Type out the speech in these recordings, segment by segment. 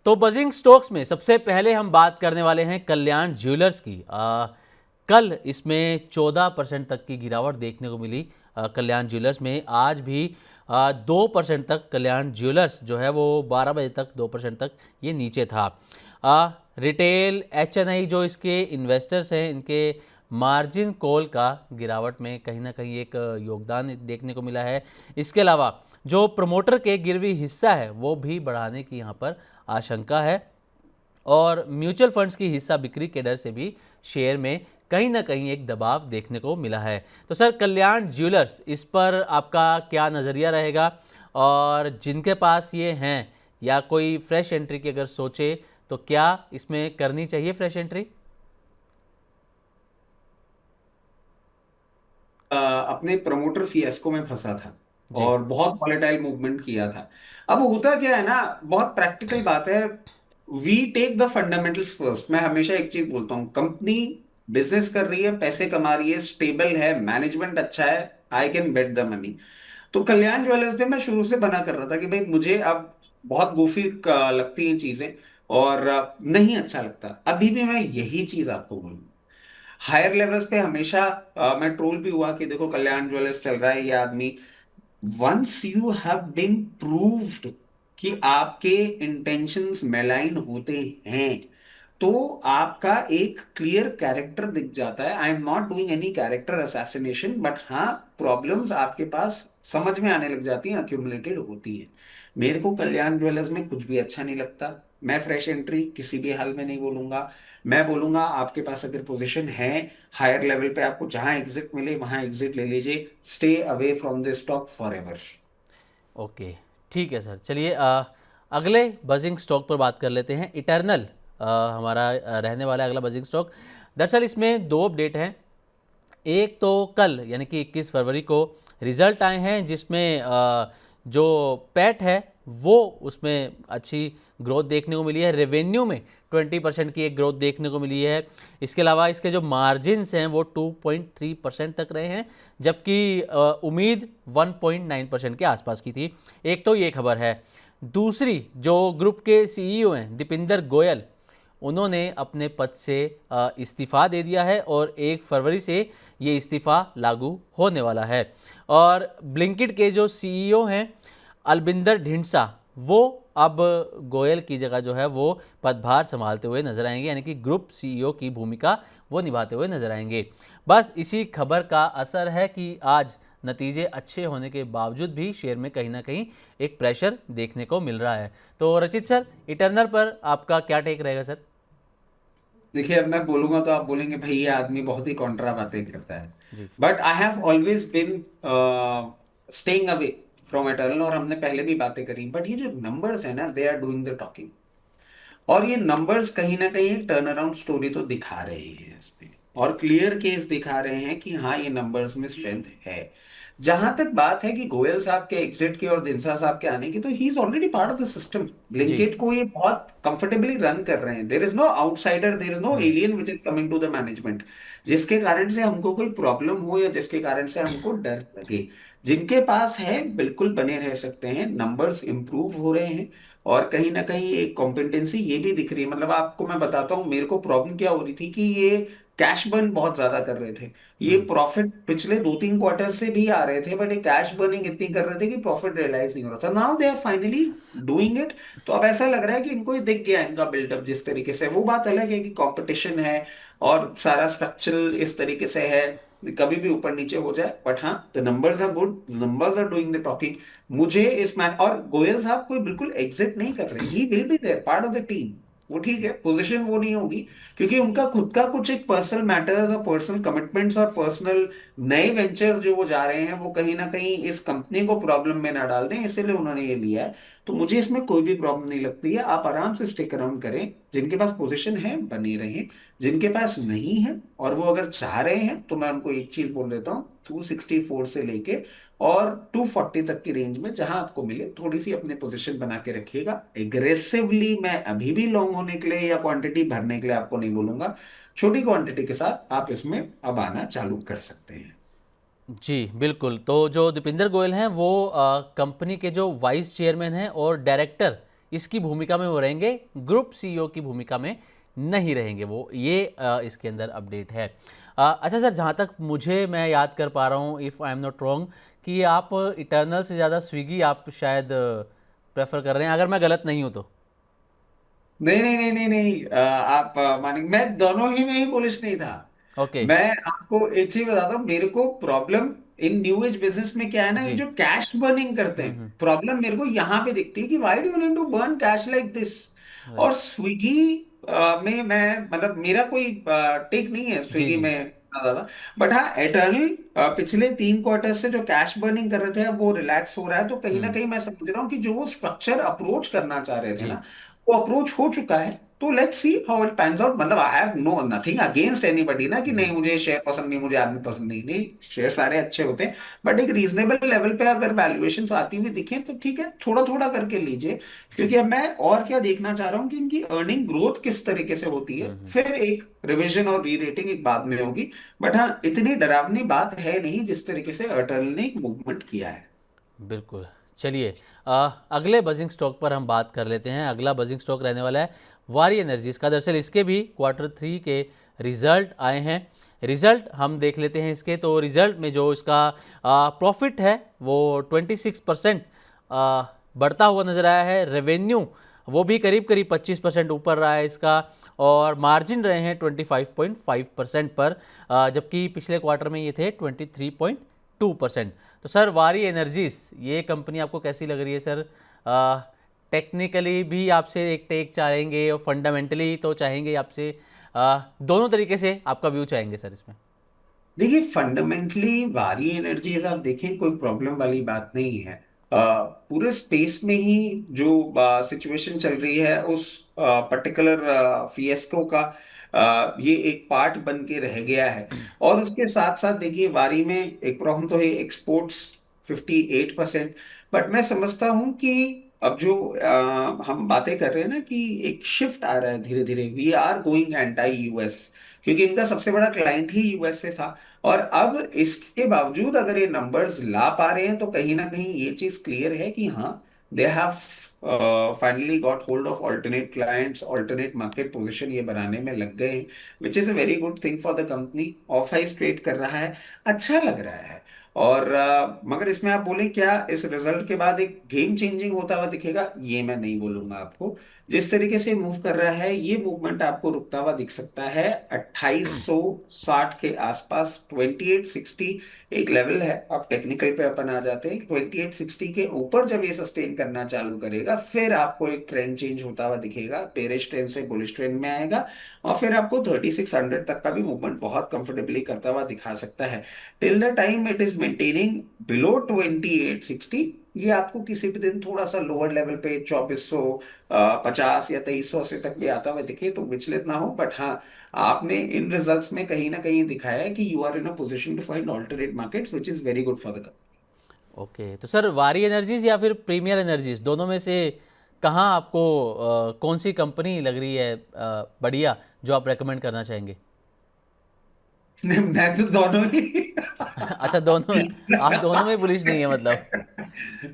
तो buzzing stocks में सबसे पहले हम बात करने वाले हैं कल्याण ज्वेलर्स की। कल इसमें 14% तक की गिरावट देखने को मिली। कल्याण ज्वेलर्स में आज भी 2% तक कल्याण ज्वेलर्स जो है वो 12 बजे तक 2% तक ये नीचे था। रिटेल HNI जो इसके इन्वेस्टर्स हैं, इनके मार्जिन कॉल का गिरावट में कहीं ना कहीं एक योगदान देखने को मिला है। इसके अलावा जो प्रमोटर के गिरवी हिस्सा है वो भी बढ़ाने की यहाँ पर आशंका है और म्यूचुअल फंड्स की हिस्सा बिक्री के डर से भी शेयर में कहीं ना कहीं एक दबाव देखने को मिला है। तो सर, कल्याण ज्वेलर्स, इस पर आपका क्या नज़रिया रहेगा और जिनके पास ये हैं या कोई फ्रेश एंट्री की अगर सोचे तो क्या इसमें करनी चाहिए फ्रेश एंट्री? अपने प्रमोटर फिएस्को में फंसा था और बहुत वॉलेटाइल मूवमेंट किया था। अब होता क्या है ना, बहुत प्रैक्टिकल बात है। We take the fundamentals first. मैं हमेशा एक चीज बोलता हूँ, कंपनी बिजनेस कर रही है, पैसे कमा रही है, स्टेबल है, मैनेजमेंट अच्छा है, I can bet the money. तो कल्याण ज्वेलर्स पे मैं शुरू से बना कर रहा था कि भाई मुझे अब बहुत गोफी लगती हैं चीजें और नहीं अच्छा लगता। अभी भी मैं यही चीज आपको बोलूँ, हायर लेवल्स पे हमेशा मैं ट्रोल भी हुआ कि देखो कल्याण ज्वेलर्स चल रहा है ये आदमी। Once you have been proved कि आपके इंटेंशंस मेलाइन होते हैं, तो आपका एक क्लियर कैरेक्टर दिख जाता है। I am not doing any character assassination, but हाँ, प्रॉब्लम्स आपके पास समझ में आने लग जाती हैं, अक्यूमुलेटेड होती हैं। मेरे को कल्याण ज्वेलर्स में कुछ भी अच्छा नहीं लगता। मैं फ्रेश एंट्री किसी भी हाल में नहीं बोलूंगा। मैं बोलूंगा आपके पास अगर पोजीशन है हायर लेवल पे, आपको जहां एग्जिट मिले वहां एग्जिट ले लीजिए। Stay away from this stock for ever. Okay, ठीक है सर। चलिए अगले बजिंग स्टॉक पर बात कर लेते हैं। इटर्नल हमारा रहने वाला है अगला बजिंग स्टॉक। दरअसल इसमें दो अपडेट हैं। एक तो कल यानी कि 21 फरवरी को रिजल्ट आए हैं जिसमें जो पैट है वो उसमें अच्छी ग्रोथ देखने को मिली है। रेवेन्यू में 20% की एक ग्रोथ देखने को मिली है। इसके अलावा इसके जो मार्जिन्स हैं वो 2.3% तक रहे हैं, जबकि उम्मीद 1.9% के आसपास की थी। एक तो ये खबर है। दूसरी, जो ग्रुप के CEO हैं दीपिंदर गोयल, उन्होंने अपने पद से इस्तीफ़ा दे दिया है और 1 फरवरी से ये इस्तीफ़ा लागू होने वाला है। और ब्लिंकिट के जो CEO हैं अलबिंदर ढिंडसा, वो अब गोयल की जगह जो है वो पदभार संभालते हुए नजर आएंगे, यानी कि ग्रुप CEO की भूमिका वो निभाते हुए नजर आएंगे। बस इसी खबर का असर है कि आज नतीजे अच्छे होने के बावजूद भी शेयर में कहीं ना कहीं एक प्रेशर देखने को मिल रहा है। तो रचित सर, इटर्नल पर आपका क्या टेक रहेगा सर? देखिए, अब मैं बोलूंगा तो आप बोलेंगे भाई ये आदमी बहुत ही कॉन्ट्रा बातें करता है। जी। But I have always been staying away from eternal, और हमने पहले भी बातें करी। बट ये जो नंबर्स है ना, they are doing the talking. और ये नंबर्स कहीं ना कहीं एक टर्न अराउंड स्टोरी तो दिखा रहे हैं इस पे, और क्लियर केस दिखा रहे हैं कि हाँ, ये नंबर्स में स्ट्रेंथ है। जहां तक बात है कि गोयल साहब के एग्जिट की और दिनसा साहब के आने की, तो he is already part of the system. जी। ब्लिंकिट को ये बहुत कंफर्टेबली रन कर रहे हैं। There is no outsider, there is no alien which is coming to the management, जिसके कारण से हमको कोई प्रॉब्लम हो या जिसके कारण से हमको डर लगे। जिनके पास है बिल्कुल बने रह सकते हैं, नंबर्स इंप्रूव हो रहे हैं। और कहीं ना कहीं एक कॉम्पिटेंसी ये भी दिख रही है। मतलब आपको मैं बताता हूँ मेरे को प्रॉब्लम क्या हो रही थी कि ये कैश बर्न बहुत ज्यादा कर रहे थे। ये प्रॉफिट पिछले 2-3 क्वार्टर से भी आ रहे थे, बट ये कैश बर्निंग इतनी कर रहे थे कि प्रॉफिट रियलाइज नहीं हो रहा था। Now they are finally doing it. तो अब ऐसा लग रहा है कि इनको ये दिख गया इनका बिल्डअप जिस तरीके से। वो बात अलग है कि कंपटीशन है और सारा स्ट्रक्चरल इस तरीके से है, कभी भी ऊपर नीचे हो जाए। बट हाँ, the numbers are good, numbers are doing the talking. मुझे इस मैन और गोयल साहब कोई बिल्कुल एग्जिट नहीं कर रहे। He will be there part of the team. वो ठीक है, पोजीशन वो नहीं होगी, क्योंकि उनका खुद का कुछ एक पर्सनल मैटर्स और पर्सनल कमिटमेंट्स और पर्सनल नए वेंचर्स जो वो जा रहे हैं, वो कहीं ना कहीं इस कंपनी को प्रॉब्लम में ना डाल दें, इसीलिए उन्होंने ये लिया है। तो मुझे इसमें कोई भी प्रॉब्लम नहीं लगती है। आप आराम से स्टिक अराउंड करें, जिनके पास पोजीशन है बने रहें, जिनके पास नहीं है और वो अगर चाह रहे हैं, तो मैं उनको एक चीज बोल देता हूँ, 264 से लेके और 240 तक की रेंज में जहां आपको मिले थोड़ी सी अपनी पोजीशन बना के रखिएगा। एग्रेसिवली मैं अभी भी लॉन्ग होने के लिए या क्वांटिटी भरने के लिए आपको नहीं बोलूंगा। छोटी क्वांटिटी के साथ आप इसमें अब आना चालू कर सकते हैं। जी बिल्कुल। तो जो दीपिंदर गोयल हैं वो कंपनी के जो वाइस चेयरमैन हैं और डायरेक्टर इसकी भूमिका में वो रहेंगे, ग्रुप सीईओ की भूमिका में नहीं रहेंगे वो। ये इसके अंदर अपडेट है। अच्छा सर, जहाँ तक मुझे मैं याद कर पा रहा हूँ, if I am not wrong, कि आप इटर्नल से ज़्यादा स्विगी आप शायद प्रेफर कर रहे हैं, अगर मैं गलत नहीं हूँ तो। नहीं नहीं नहीं नहीं नहीं, आप मानेंगे मैं दोनों ही में ही बुलिश नहीं था। ओके। मैं आपको एक चीज बताता हूँ, मेरे को problem in new age business में क्या है ना, ये जी। जो कैश बर्निंग करते हैं, प्रॉब्लम मेरे को यहाँ पे दिखती है कि why do you need to burn cash like this. और राइट। स्विगी में मैं मतलब मेरा कोई टेक नहीं है जी स्विगी जी। में इतना ज्यादा। बट हाँ, एटर्नल पिछले 3 क्वार्टर से जो कैश बर्निंग कर रहे थे अब वो रिलैक्स हो रहा है, तो कहीं ना कहीं मैं समझ रहा हूँ कि जो वो स्ट्रक्चर अप्रोच करना चाह रहे थे जी। ना, वो अप्रोच हो चुका है। तो let's see how it pans out. मतलब I have no nothing against anybody ना, कि जी। नहीं मुझे शेयर पसंद नहीं, मुझे आदमी पसंद नहीं, नहीं शेयर सारे अच्छे होते हैं। बट एक रीजनेबल लेवल पे अगर वैल्यूएशंस आती हुई दिखे तो ठीक है, थोड़ा थोड़ा करके लीजिए। जी। क्योंकि अब मैं और क्या देखना चाह रहा हूँ कि इनकी अर्निंग ग्रोथ किस तरीके से होती है, फिर एक रिविजन और री रेटिंग एक बाद में होगी। बट हाँ, इतनी डरावनी बात है नहीं जिस तरीके से एयरटेल ने एक मूवमेंट किया है। बिल्कुल। चलिए, अगले बजिंग स्टॉक पर हम बात कर लेते हैं। अगला बजिंग स्टॉक रहने वाला है वारी एनर्जीज का। दरअसल इसके भी Q3 के रिजल्ट आए हैं। रिजल्ट हम देख लेते हैं इसके। तो रिजल्ट में जो इसका प्रॉफिट है वो 26% बढ़ता हुआ नजर आया है। रेवेन्यू वो भी करीब करीब 25% ऊपर रहा है इसका, और मार्जिन रहे हैं 25.5% पर, जबकि पिछले क्वार्टर में ये थे 23.2%। तो सर, वारी एनर्जीज ये कंपनी आपको कैसी लग रही है सर? टेक्निकली भी आपसे एक टेक चाहेंगे और फंडामेंटली तो चाहेंगे आपसे, दोनों तरीके से आपका व्यू चाहेंगे सर इसमें। देखिए, फंडामेंटली वारी एनर्जीज आप देखें कोई प्रॉब्लम वाली बात नहीं है। पूरे स्पेस में ही जो सिचुएशन चल रही है उस पर्टिकुलर फिएस्को का ये एक पार्ट बन के रह गया है। और उसके साथ साथ देखिए, वारी में एक प्रॉब्लम तो है, एक्सपोर्ट्स 58%। बट मैं समझता हूं कि अब जो हम बातें कर रहे हैं ना कि एक शिफ्ट आ रहा है धीरे धीरे, we are going anti US, क्योंकि इनका सबसे बड़ा क्लाइंट ही यूएस से था। और अब इसके बावजूद अगर ये नंबर्स ला पा रहे हैं तो कहीं ना कहीं ये चीज क्लियर है कि हाँ, they have finally got hold of alternate clients, alternate market position ये बनाने में लग गए हैं, which is a very good thing for the company. Off highs trade कर रहा है, अच्छा लग रहा है। और मगर इसमें आप बोले क्या इस रिजल्ट के बाद एक गेम चेंजिंग होता हुआ दिखेगा, ये मैं नहीं बोलूंगा आपको। जिस तरीके से मूव कर रहा है ये मूवमेंट आपको रुकता हुआ दिख सकता है 2860 के आसपास। 2860 एक लेवल है। अब टेक्निकल पे अपन आ जाते हैं। 2860 के ऊपर जब ये सस्टेन करना चालू करेगा फिर आपको एक ट्रेंड चेंज होता हुआ दिखेगा, बेरिश ट्रेंड से बुलिश ट्रेंड में आएगा। और फिर आपको 3600 तक का भी मूवमेंट बहुत कंफर्टेबली करता हुआ दिखा सकता है। Till the time it is maintaining below 2860, ये आपको किसी भी दिन थोड़ा सा लोअर लेवल पे 2450 या 2300 तक भी आता हुआ दिखे तो विचलित ना हो। बट हाँ, आपने इन रिजल्ट्स में कहीं ना कहीं दिखाया है कि you are in a position to find alternate markets, which is very good for the. Okay, तो सर वारी एनर्जीज या फिर प्रीमियर एनर्जीज, दोनों में से कहाँ आपको कौन सी कंपनी लग रही है बढ़िया, जो आप रेकमेंड करना चाहेंगे? मैं तो दोनों ही अच्छा, दोनों में। आप दोनों में बुलिश नहीं है मतलब?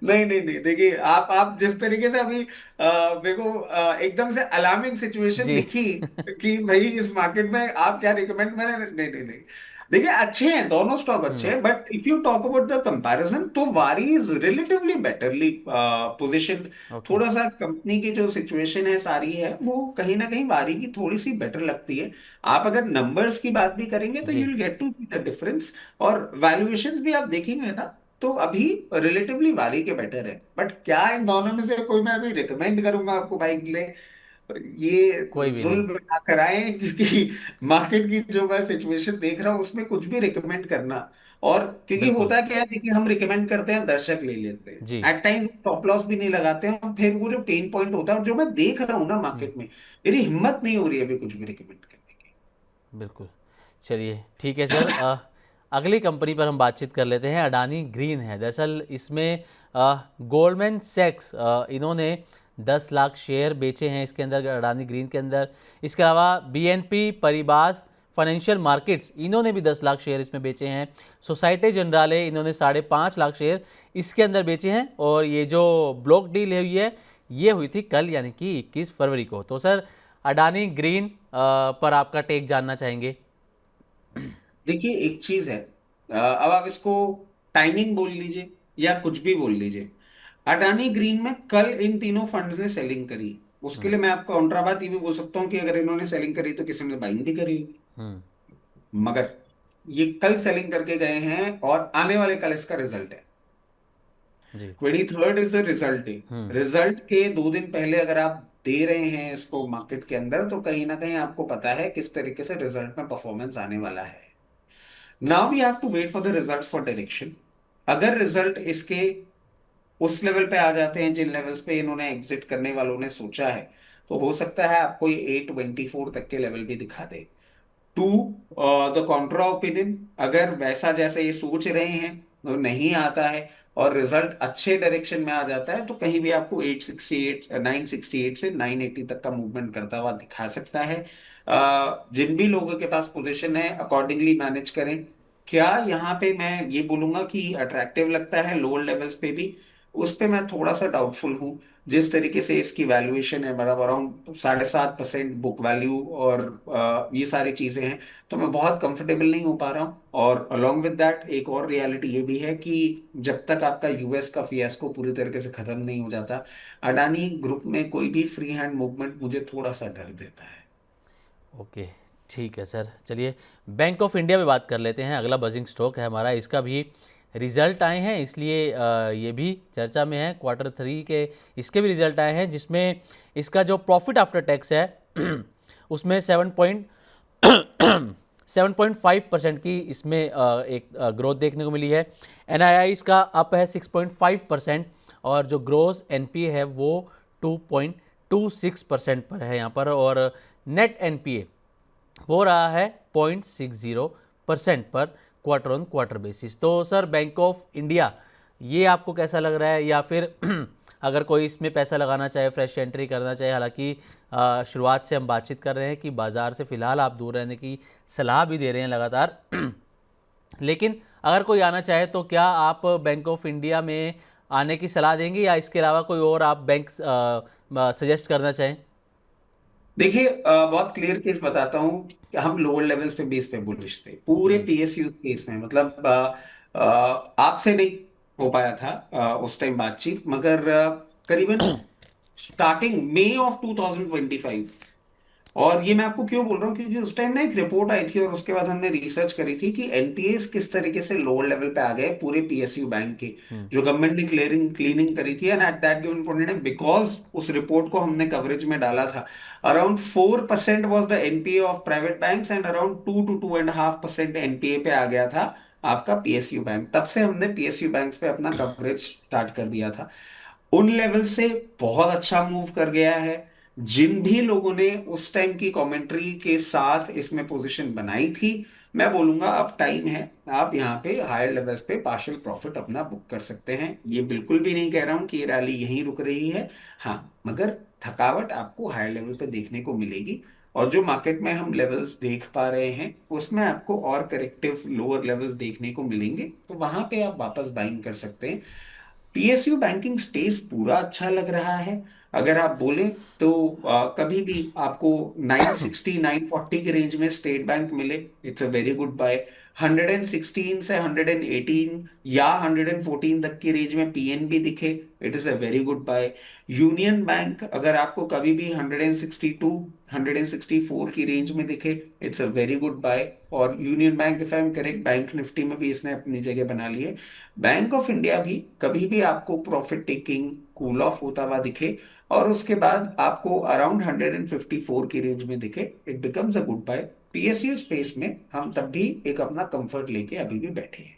नहीं नहीं नहीं, देखिए आप जिस तरीके से अभी मेरे को एकदम से अलार्मिंग सिचुएशन जी। दिखी कि भाई इस मार्केट में आप क्या रिकमेंड, मैंने नहीं नहीं नहीं। देखिए, अच्छे हैं दोनों स्टॉक, अच्छे हैं। But if you talk about the comparison तो वारी is relatively betterly position. Okay. थोड़ा सा कंपनी की जो सिचुएशन है सारी है वो कहीं ना कहीं वारी की थोड़ी सी बेटर लगती है। आप अगर नंबर्स की बात भी करेंगे तो यू जी। Will get to see the difference. और वैल्यूएशंस भी आप देखेंगे ना, तो अभी रिलेटिवली वारी के बेटर है। बट क्या इन दोनों में से कोई मैं अभी रिकमेंड करूंगा आपको बाइक के लिए, ये कोई भी नहीं। जुल्म ना कराएं, क्योंकि मार्केट की जो मैं सिचुएशन देख रहा हूँ उसमें कुछ भी रिकमेंड करना। और क्योंकि बिल्कुल। होता क्या है, देखिए हम रिकमेंड करते हैं, दर्शक ले लेते जी। हैं, एट टाइम स्टॉप लॉस भी नहीं लगाते हैं, और फिर वो जो पेन पॉइंट होता है और जो मैं देख रहा हूँ ना मार्केट में, मेरी हिम्मत नहीं हो रही है अभी कुछ भी रिकमेंड करने की। बिल्कुल। चलिए ठीक है सर, अगली कंपनी पर हम बातचीत कर लेते हैं। अडानी ग्रीन है। दरअसल इसमें गोल्डमैन सैक्स इन्होंने 10 लाख शेयर बेचे हैं इसके अंदर, अडानी ग्रीन के अंदर। इसके अलावा बीएनपी परिबास फाइनेंशियल मार्केट्स इन्होंने भी 10 लाख शेयर इसमें बेचे हैं। सोसाइटी जनराले इन्होंने 5.5 लाख शेयर इसके अंदर बेचे हैं। और ये जो ब्लॉक डील हुई है ये हुई थी कल यानी कि 21 फरवरी को। तो सर अडानी ग्रीन पर आपका टेक जानना चाहेंगे। देखिए एक चीज है, अब आप इसको टाइमिंग बोल लीजिए या कुछ भी बोल लीजिए, अडानी ग्रीन में कल इन तीनों फंड्स ने सेलिंग करी। उसके लिए मैं आपको काउंटर बात ये भी बोल सकता हूँ कि अगर इन्होंने सेलिंग करी तो किसी ने बाइंग भी करी होगी। हम्म। मगर ये कल सेलिंग करके गए हैं और आने वाले कल इसका रिजल्ट है। जी। 23rd is the result day. Hmm. Result के 2 दिन पहले अगर आप दे रहे हैं इसको मार्केट के अंदर, तो कहीं ना कहीं आपको पता है किस तरीके से रिजल्ट में परफॉर्मेंस आने वाला है। Now we have to wait for the results for direction. अगर रिजल्ट इसके उस लेवल पे आ जाते हैं जिन लेवल्स पे इन्होंने एग्जिट करने वालों ने सोचा है, तो हो सकता है आपको ये 824 तक के लेवल भी दिखा दे। टू द कॉन्ट्रा ओपिनियन, अगर वैसा जैसे ये सोच रहे हैं तो नहीं आता है और रिजल्ट अच्छे डायरेक्शन में आ जाता है, तो कहीं भी आपको 868 968 से 980 तक का मूवमेंट करता हुआ दिखा सकता है। जिन भी लोगों के पास पोजीशन है अकॉर्डिंगली मैनेज करें। क्या यहाँ पे मैं ये बोलूंगा कि अट्रैक्टिव लगता है लोअर लेवल्स पे भी? उस पे मैं थोड़ा सा डाउटफुल हूँ। जिस तरीके से इसकी वैल्यूएशन है, मतलब अराउंड 7.5% बुक वैल्यू और ये सारी चीजें हैं, तो मैं बहुत कंफर्टेबल नहीं हो पा रहा हूँ। और अलोंग विद दैट एक और रियलिटी ये भी है कि जब तक आपका यूएस का फियास्को पूरी तरीके से खत्म नहीं हो जाता, अडानी ग्रुप में कोई भी फ्री हैंड मूवमेंट मुझे थोड़ा सा डर देता है। ओके, ठीक है सर। चलिए बैंक ऑफ इंडिया में बात कर लेते हैं। अगला बजिंग स्टॉक है हमारा, इसका भी रिजल्ट आए हैं इसलिए ये भी चर्चा में है। Q3 के इसके भी रिजल्ट आए हैं जिसमें इसका जो प्रॉफिट आफ्टर टैक्स है उसमें 7.5% की इसमें एक ग्रोथ देखने को मिली है। NII इसका अप है 6.5% और जो ग्रोस NPA है वो 2.26% पर है यहाँ पर, और नेट NPA हो रहा है 0.60% पर क्वार्टर ऑन क्वार्टर बेसिस। तो सर बैंक ऑफ इंडिया ये आपको कैसा लग रहा है, या फिर अगर कोई इसमें पैसा लगाना चाहे, फ्रेश एंट्री करना चाहे, हालांकि शुरुआत से हम बातचीत कर रहे हैं कि बाज़ार से फ़िलहाल आप दूर रहने की सलाह भी दे रहे हैं लगातार लेकिन अगर कोई आना चाहे तो क्या आप बैंक ऑफ इंडिया में आने की सलाह देंगे, या इसके अलावा कोई और आप बैंक सजेस्ट करना चाहें? देखिए बहुत क्लियर केस बताता हूँ कि हम लोअर लेवल्स पे बेस पे बुलिश थे पूरे जी। पीएसयू केस में। मतलब आपसे नहीं हो पाया था उस टाइम बातचीत, मगर करीबन स्टार्टिंग मई ऑफ 2025। और ये मैं आपको क्यों बोल रहा हूँ, क्योंकि उस टाइम ना एक रिपोर्ट आई थी और उसके बाद हमने रिसर्च करी थी कि एनपीएस किस तरीके से लोअर लेवल पे आ गए पूरे पीएसयू बैंक के, जो गवर्नमेंट ने क्लियरिंग क्लीनिंग करी थी। And at that given point in because उस रिपोर्ट को हमने कवरेज में डाला था, around 4% was the NPA of private banks and around 2 to 2.5% NPA पे आ गया था आपका पीएसयू बैंक। तब से हमने पीएसयू बैंक्स पे अपना कवरेज स्टार्ट कर दिया था। उन लेवल से बहुत अच्छा मूव कर गया है। जिन भी लोगों ने उस टाइम की कमेंट्री के साथ इसमें पोजीशन बनाई थी, मैं बोलूंगा अब टाइम है, आप यहाँ पे हायर लेवल्स पे पार्शियल प्रॉफिट अपना बुक कर सकते हैं। ये बिल्कुल भी नहीं कह रहा हूँ कि ये रैली यहीं रुक रही है, हाँ, मगर थकावट आपको हायर लेवल पे देखने को मिलेगी। और जो मार्केट में हम लेवल्स देख पा रहे हैं उसमें आपको और करेक्टिव लोअर लेवल्स देखने को मिलेंगे, तो वहां पे आप वापस बाइंग कर सकते हैं। पीएसयू बैंकिंग स्पेस पूरा अच्छा लग रहा है। अगर आप बोलें तो कभी भी आपको 960 940 के रेंज में स्टेट बैंक मिले, it's a very good buy. 116 से 118 या 114 तक की रेंज में पीएनबी दिखे, it is a very good buy. Union Bank अगर आपको कभी भी 162 164 की रेंज में दिखे, it's a very good buy. और Union Bank, if I am correct, Bank Nifty में भी इसने अपनी जगह बना ली है। बैंक ऑफ इंडिया भी कभी भी आपको प्रॉफिट टेकिंग कूल ऑफ होता हुआ दिखे और उसके बाद आपको अराउंड 154 की रेंज में दिखे, it becomes a good buy. PSU space में हम तब भी एक अपना कंफर्ट लेके अभी भी बैठे हैं।